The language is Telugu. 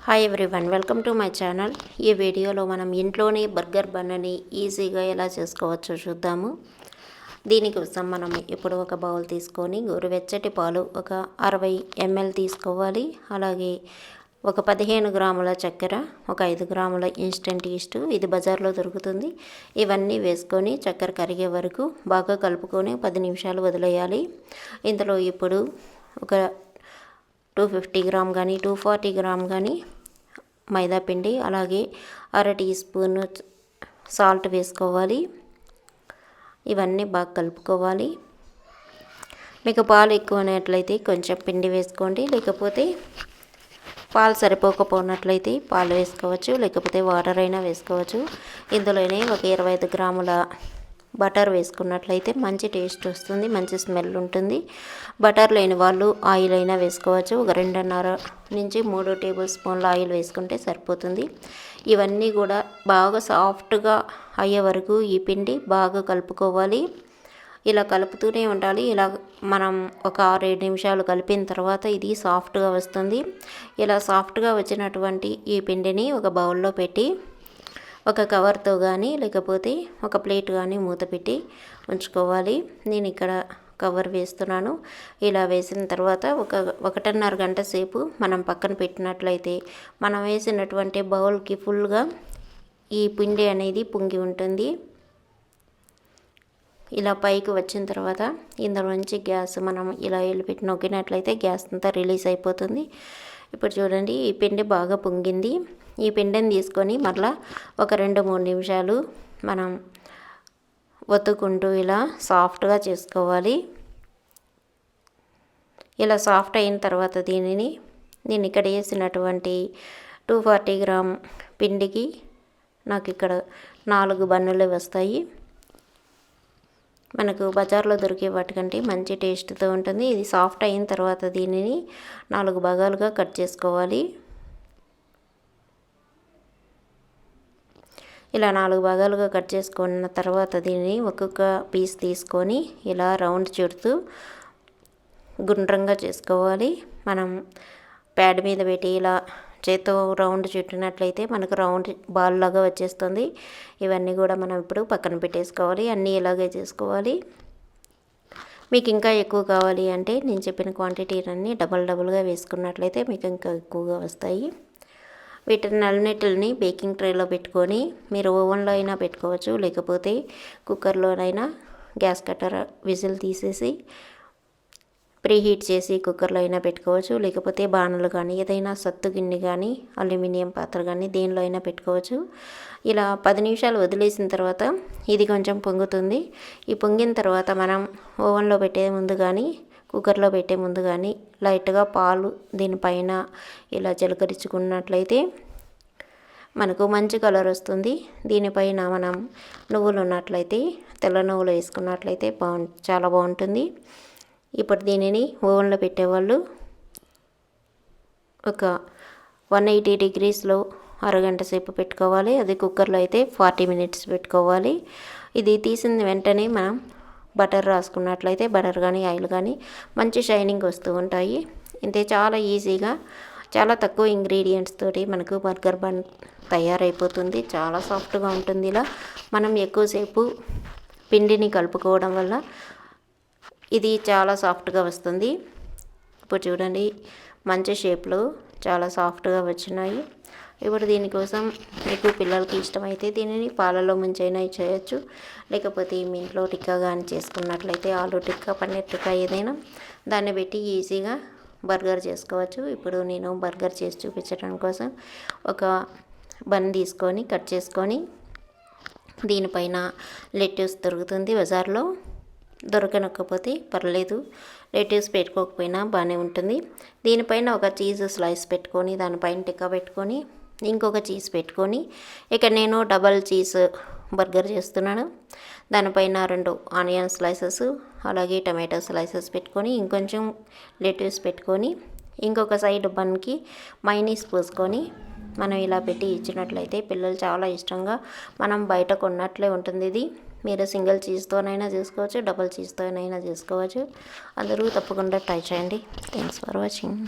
Hi everyone, welcome to my channel. ఈ వీడియోలో మనం ఇంట్లోనే బర్గర్ బన్నని ఈజీగా ఎలా చేసుకోవచ్చో చూద్దాము. దీనికోసం మనం ఇప్పుడు ఒక బౌల్ తీసుకొని గోరువెచ్చటి పాలు ఒక 60 ml తీసుకోవాలి. అలాగే ఒక 15 గ్రాముల చక్కెర, ఒక 5 గ్రాముల ఇన్స్టెంట్ ఈస్ట్, ఇది బజార్లో దొరుకుతుంది. ఇవన్నీ వేసుకొని చక్కెర కరిగే వరకు బాగా కలుపుకొని 10 నిమిషాలు వదిలేయాలి. ఇందులో ఇప్పుడు ఒక 250 గ్రామ్ కానీ 240 గ్రామ్ కానీ మైదా పిండి, అలాగే 1/2 టీ స్పూన్ సాల్ట్ వేసుకోవాలి. ఇవన్నీ బాగా కలుపుకోవాలి. మీకు పాలు ఎక్కువైనట్లయితే కొంచెం పిండి వేసుకోండి, లేకపోతే పాలు సరిపోకపోయినట్లయితే పాలు వేసుకోవచ్చు, లేకపోతే వాటర్ అయినా వేసుకోవచ్చు. ఇందులోనే ఒక 25 గ్రాముల బటర్ వేసుకున్నట్లయితే మంచి టేస్ట్ వస్తుంది, మంచి స్మెల్ ఉంటుంది. బటర్ లేని వాళ్ళు ఆయిల్ అయినా వేసుకోవచ్చు. ఒక 2.5 నుంచి 3 టేబుల్ స్పూన్ల ఆయిల్ వేసుకుంటే సరిపోతుంది. ఇవన్నీ కూడా బాగా సాఫ్ట్గా అయ్యే వరకు ఈ పిండి బాగా కలుపుకోవాలి. ఇలా కలుపుతూనే ఉండాలి. ఇలా మనం ఒక 6-7 నిమిషాలు కలిపిన తర్వాత ఇది సాఫ్ట్గా వస్తుంది. ఇలా సాఫ్ట్గా వచ్చినటువంటి ఈ పిండిని ఒక బౌల్లో పెట్టి ఒక కవర్తో కానీ లేకపోతే ఒక ప్లేట్ కానీ మూత పెట్టి ఉంచుకోవాలి. నేను ఇక్కడ కవర్ వేస్తున్నాను. ఇలా వేసిన తర్వాత 1.5 గంట సేపు మనం పక్కన పెట్టినట్లయితే మనం వేసినటువంటి బౌల్కి ఫుల్గా ఈ పిండి అనేది పొంగి ఉంటుంది. ఇలా పైకి వచ్చిన తర్వాత ఇందులో నుంచి గ్యాస్ మనం ఇలా పెట్టి నొక్కినట్లయితే గ్యాస్ అంతా రిలీజ్ అయిపోతుంది. ఇప్పుడు చూడండి, ఈ పిండి బాగా పొంగింది. ఈ పిండిని తీసుకొని మరలా ఒక 2-3 నిమిషాలు మనం ఒత్తుకుంటూ ఇలా సాఫ్ట్గా చేసుకోవాలి. ఇలా సాఫ్ట్ అయిన తర్వాత నేను ఇక్కడ వేసినటువంటి 240 గ్రామ్ పిండికి నాకు ఇక్కడ 4 బన్నులు వస్తాయి. మనకు బజార్లో దొరికే వాటికంటే మంచి టేస్ట్తో ఉంటుంది. ఇది సాఫ్ట్ అయిన తర్వాత దీనిని 4 భాగాలుగా కట్ చేసుకోవాలి. ఇలా 4 భాగాలుగా కట్ చేసుకున్న తర్వాత దీనిని ఒక్కొక్క పీస్ తీసుకొని ఇలా రౌండ్ చుడుతూ గుండ్రంగా చేసుకోవాలి. మనం ప్యాడ్ మీద పెట్టి ఇలా చేత్తో రౌండ్ చుట్టినట్లయితే మనకు రౌండ్ బాల్ లాగా వచ్చేస్తుంది. ఇవన్నీ కూడా మనం ఇప్పుడు పక్కన పెట్టేసుకోవాలి. అన్నీ ఇలాగే చేసుకోవాలి. మీకు ఇంకా ఎక్కువ కావాలి అంటే నేను చెప్పిన క్వాంటిటీలన్నీ డబుల్గా వేసుకున్నట్లయితే మీకు ఇంకా ఎక్కువగా వస్తాయి. వీటినన్నిటిని బేకింగ్ ట్రేలో పెట్టుకొని మీరు ఓవెన్లో అయినా పెట్టుకోవచ్చు, లేకపోతే కుక్కర్లోనైనా గ్యాస్ కట్టర్ విజిల్ తీసేసి ప్రీహీట్ చేసి కుక్కర్లో అయినా పెట్టుకోవచ్చు, లేకపోతే బాణలు కానీ ఏదైనా సత్తు గిన్నె కానీ అల్యూమినియం పాత్ర కానీ దేనిలో అయినా పెట్టుకోవచ్చు. ఇలా 10 నిమిషాలు వదిలేసిన తర్వాత ఇది కొంచెం పొంగుతుంది. ఈ పొంగిన తర్వాత మనం ఓవెన్లో పెట్టే ముందు కానీ కుక్కర్లో పెట్టే ముందు కానీ లైట్గా పాలు దీనిపైన ఇలా చిలకరించుకున్నట్లయితే మనకు మంచి కలర్ వస్తుంది. దీనిపైన మనం నువ్వులు ఉన్నట్లయితే తెల్ల నువ్వులు వేసుకున్నట్లయితే చాలా బాగుంటుంది. ఇప్పుడు దీనిని ఓవెన్లో పెట్టేవాళ్ళు ఒక 180 డిగ్రీస్లో అరగంట సేపు పెట్టుకోవాలి. అది కుక్కర్లో అయితే 40 మినిట్స్ పెట్టుకోవాలి. ఇది తీసిన వెంటనే మనం బటర్ రాసుకున్నట్లయితే బటర్ కానీ ఆయిల్ కానీ మంచి షైనింగ్ వస్తూ ఉంటాయి. ఇంతే, చాలా ఈజీగా చాలా తక్కువ ఇంగ్రీడియంట్స్ తోటి మనకు బర్గర్ బన్ తయారైపోతుంది. చాలా సాఫ్ట్గా ఉంటుంది. ఇలా మనం ఎక్కువసేపు పిండిని కలుపుకోవడం వల్ల ఇది చాలా సాఫ్ట్గా వస్తుంది. ఇప్పుడు చూడండి, మంచి షేప్లో చాలా సాఫ్ట్గా వచ్చినాయి. ఇప్పుడు దీనికోసం మీకు పిల్లలకి ఇష్టమైతే దీనిని పాలలో ముంచైనా చేయొచ్చు, లేకపోతే మీ ఇంట్లో టిక్కా కానీ చేసుకున్నట్లయితే ఆలు టిక్కా, పన్నీర్ టిక్కా ఏదైనా దాన్ని పెట్టి ఈజీగా బర్గర్ చేసుకోవచ్చు. ఇప్పుడు నేను బర్గర్ చేసి చూపించడం కోసం ఒక బన్ తీసుకొని కట్ చేసుకొని దీనిపైన లెట్యూస్ దొరుకుతుంది బజార్లో, దొరకనకపోతే పర్లేదు, లెట్యూస్ పెట్టుకోకపోయినా బాగానే ఉంటుంది. దీనిపైన ఒక చీజ్ స్లైస్ పెట్టుకొని దానిపైన టిక్కా పెట్టుకొని ఇంకొక చీజ్ పెట్టుకొని, ఇక్కడ నేను డబల్ చీజ్ బర్గర్ చేస్తున్నాను. దానిపైన 2 ఆనియన్ స్లైసెస్ అలాగే టమాటో స్లైసెస్ పెట్టుకొని ఇంకొంచెం లెట్యూస్ పెట్టుకొని ఇంకొక సైడ్ బన్కి మైనీస్ పోసుకొని మనం ఇలా పెట్టి ఇచ్చినట్లయితే పిల్లలు చాలా ఇష్టంగా, మనం బయట కొన్నట్లే ఉంటుంది. ఇది మీరు సింగిల్ చీజ్తోనైనా చేసుకోవచ్చు, డబల్ చీజ్తోనైనా చేసుకోవచ్చు. అందరూ తప్పకుండా ట్రై చేయండి. Thanks for watching.